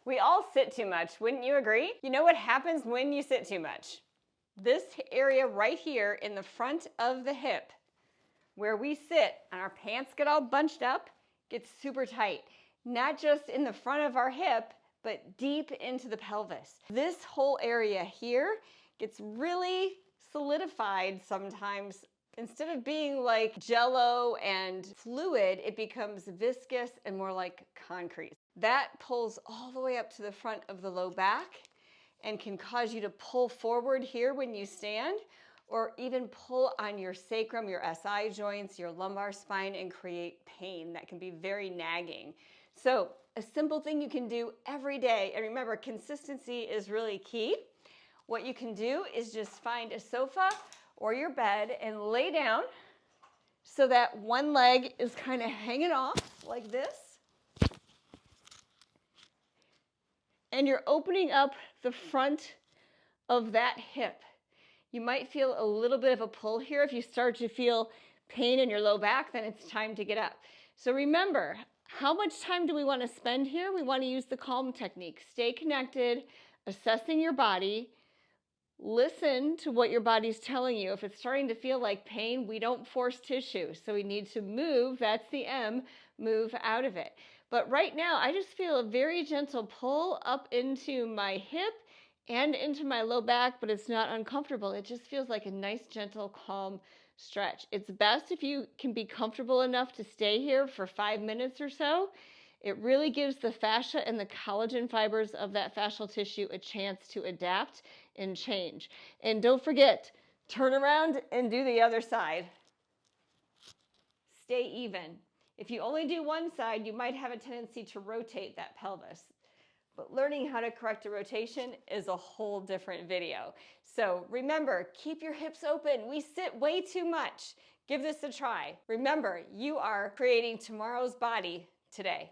We all sit too much, wouldn't you agree? You know what happens when you sit too much? This area right here in the front of the hip, where we sit and our pants get all bunched up, gets super tight. Not just in the front of our hip, but deep into the pelvis. This whole area here gets really solidified sometimes. Instead of being like jello and fluid, it becomes viscous and more like concrete. That pulls all the way up to the front of the low back and can cause you to pull forward here when you stand, or even pull on your sacrum, your SI joints, your lumbar spine, and create pain that can be very nagging. So a simple thing you can do every day, and remember, consistency is really key. What you can do is just find a sofa or your bed and lay down so that one leg is kind of hanging off like this. And you're opening up the front of that hip. You might feel a little bit of a pull here. If you start to feel pain in your low back, then it's time to get up. So remember, how much time do we want to spend here? We want to use the calm technique. Stay connected, assessing your body. Listen to what your body's telling you. If it's starting to feel like pain, we don't force tissue. So we need to move, that's the M, move out of it. But right now, I just feel a very gentle pull up into my hip and into my low back, but it's not uncomfortable. It just feels like a nice, gentle, calm stretch. It's best if you can be comfortable enough to stay here for 5 minutes or so. It really gives the fascia and the collagen fibers of that fascial tissue a chance to adapt and change. And don't forget, turn around and do the other side. Stay even. If you only do one side, you might have a tendency to rotate that pelvis. But learning how to correct a rotation is a whole different video. So remember, keep your hips open. We sit way too much. Give this a try. Remember, you are creating tomorrow's body today.